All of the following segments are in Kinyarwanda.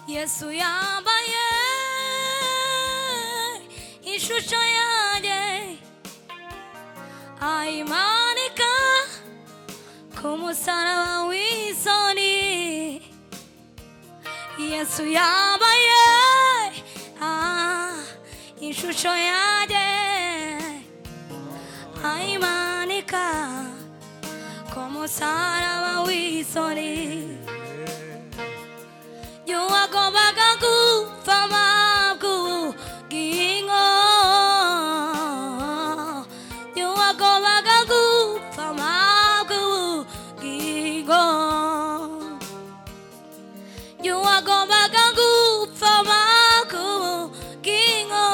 Yesu yambaye ishusho yanjye ayimanika ku musaraba w'isoni. Yesu yambaye ishusho yanjye ayimanika ku musaraba w'isoni. Wagombaga gupfa mabw'ubugingo, wagombaga gupfa mabw'ubugingo, wagombaga gupfa mabw'ubugingo,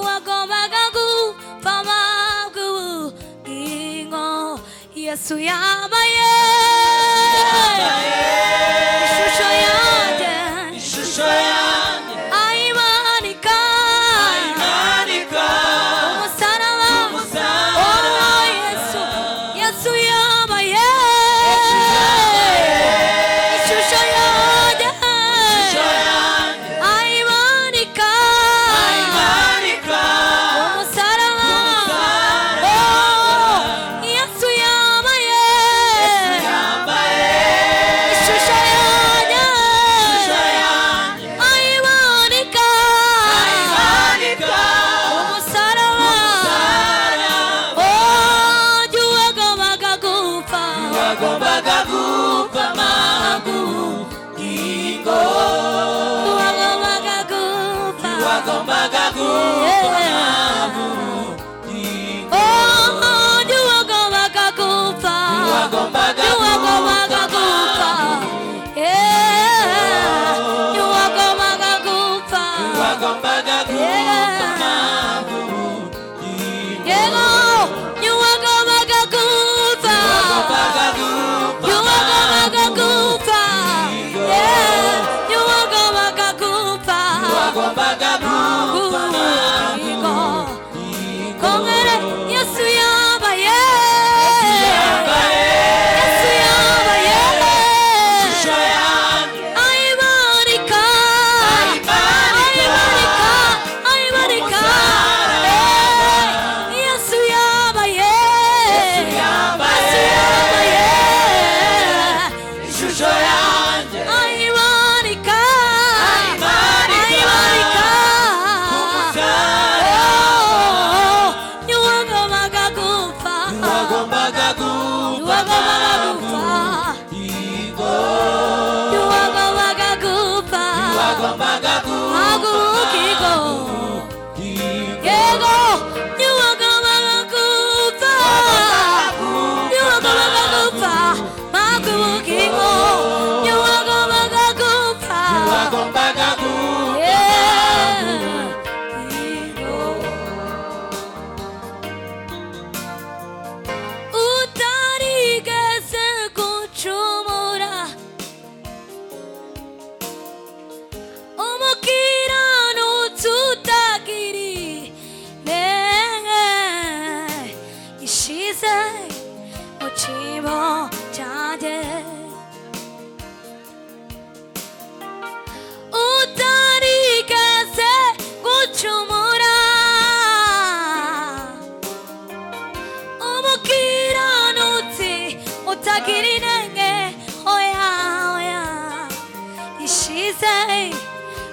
wagombaga gupfa mabw'ubugingo. Yesu yambaye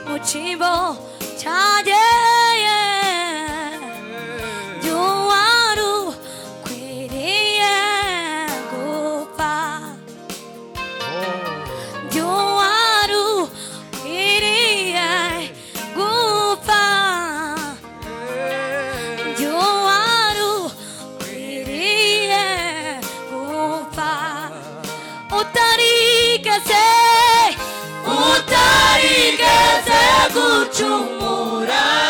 Muchimbo chaje juaru kwiriye gupa juaru kwiriye gupa juaru kwiriye gupa utarigeze gucumura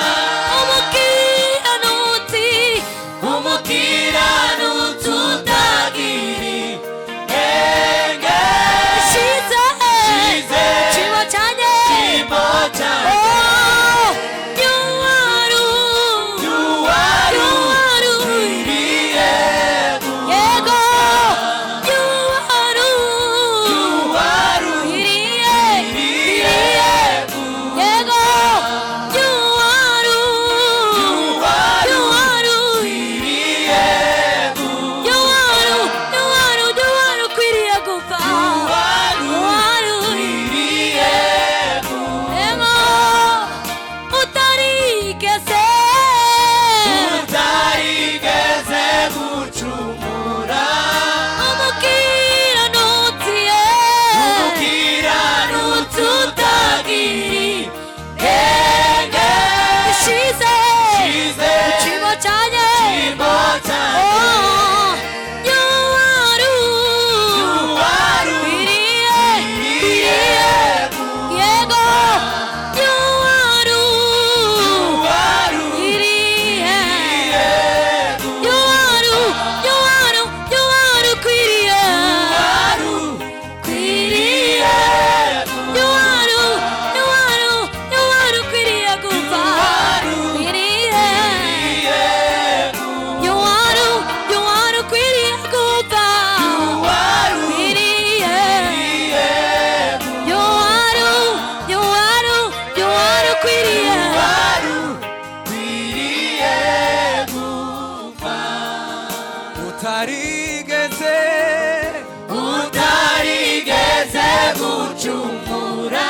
utarigeze gucumura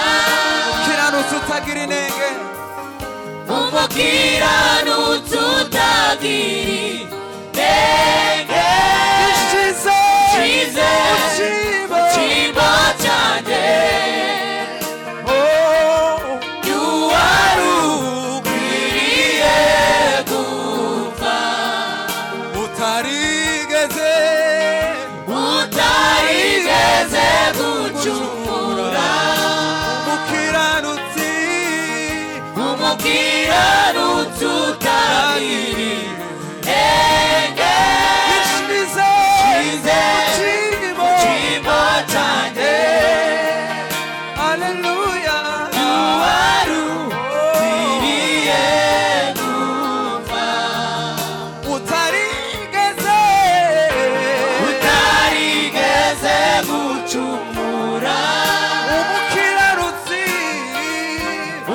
umukiranutsi utagira inenge umukiranutsi utagira inenge ishize mu cyimbo cyanjye y'uwari ukwiriye gupfa utarigeze gucumura umukiranutsi utagira inenge ishize mu cyimbo cyanjye haleluya y'uwari ukwiriye gupfa utarigeze gucumura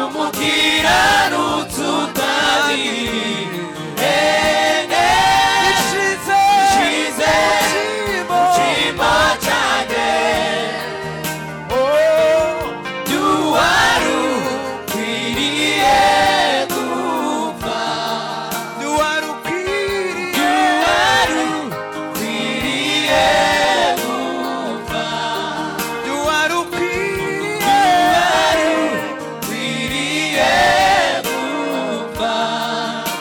umukiranutsi utagira inenge ishize mu cyimbo cyanjye y'uwari ukwiriye gupfa y'uwari ukwiriye gupfa y'uwari ukwiriye ukwiriye gupfa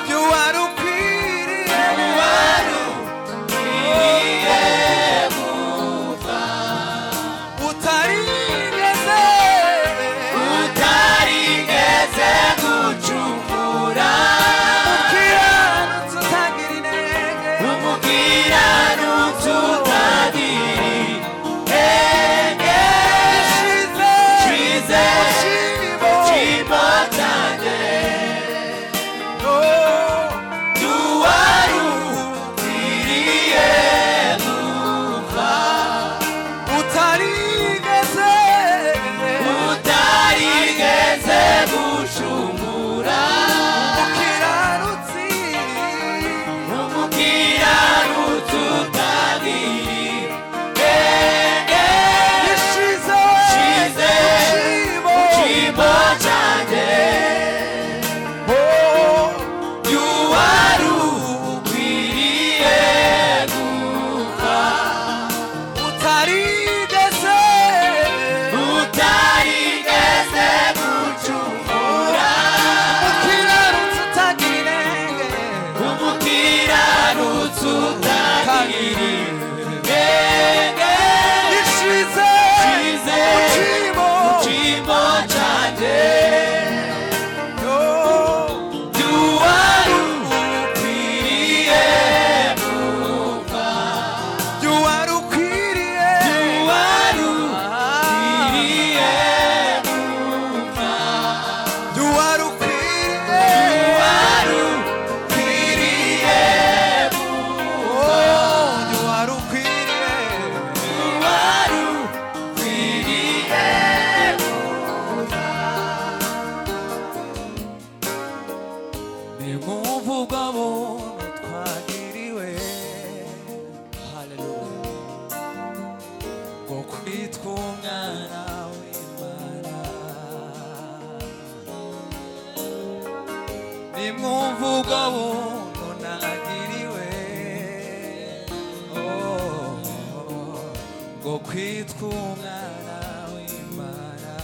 y'uwari ukwiriye gupfa utarigeze gucumura umukiranutsi utagira inenge umukiranutsi utagira inenge ishize mu cyimbo cyanjye y'uwari ukwiriye gupfa utarigeze gucumura umukiranutsi umukiranutsi utagira inenge ishize mu cyimbo cyanjye y'uwari ukwiriye gupfa utarigeze gucumura umukiranutsi utagira inenge umukiranutsi utagira inenge ishize mu cyimbo cyimbo cyanjye y'uwari ukwiriye gupfa y'uwari ukwiriye y'uwari ukwiriye gupfa y'uwari ukwiriye y'uwari ukwiriye y'uwari ukwiriye y'uwari ukwiriye nimwumva ubwo buntu twagiriwe haleluya bwo kwitwa umwana w'Imana nimwumva ubwo buntu nagiriwe bwo kwitwa umwana w'Imana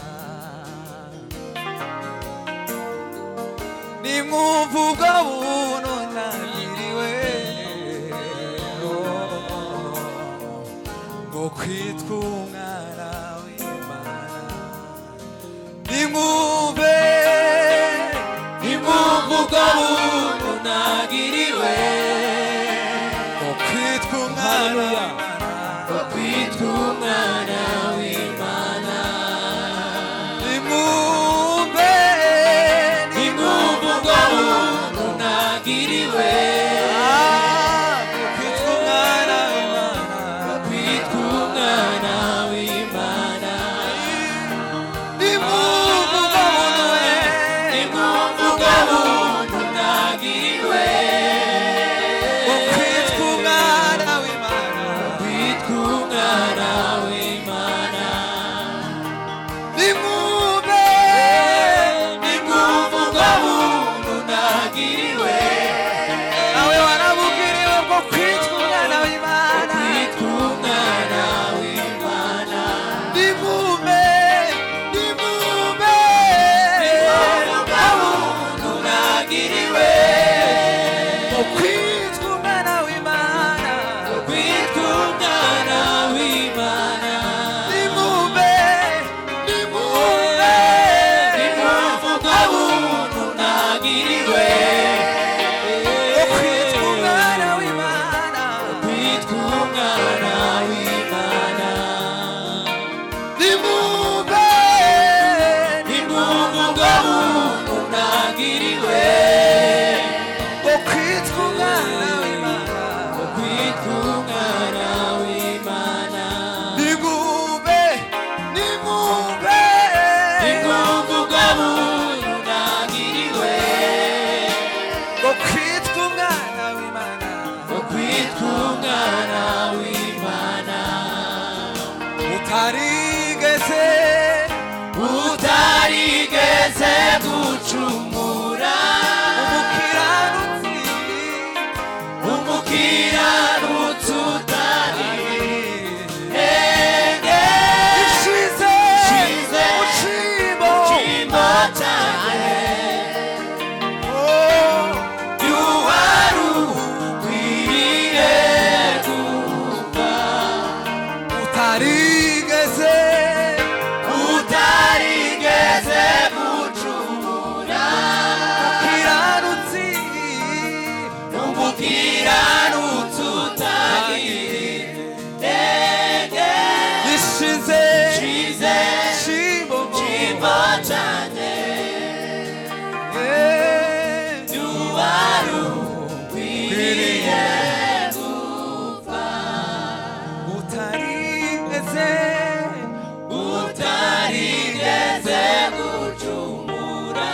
nimwumva ubwo buntu nagiriwe bwo kwitwa umwana w'Imana nimwumve ubwo buntu nagiriwe bwo kwitwa umwana bwo kwitwa umwana w'Imana nimwumve ubwo buntu nagiriwe bwo kwitwa umwana w'Imana kwitwa umwana w'Imana nimwumve ubwo buntu we ubwo buntu nagiriwe bwo kwitwa umwana w'Imana utarigeze utarigeze gucumura umukiranutsi utari ishize mu cimbo cyanjye Oh, yuwarukwiriye gupfa utarigeze utarigeze gucumura kiranutsi umukiranutsi utari ishize shize cimbo cimbo cyanjye yuwarukwiriye gupfa utarigeze utarigeze gucumura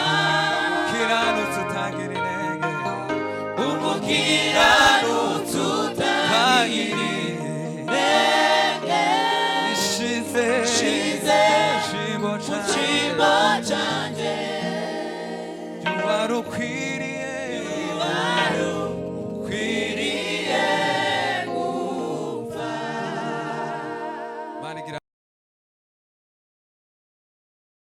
kiranutsi utagira intege umukiranutsi utagira ishize Ishize cimbo cimbo cyanjye yuwarukwiye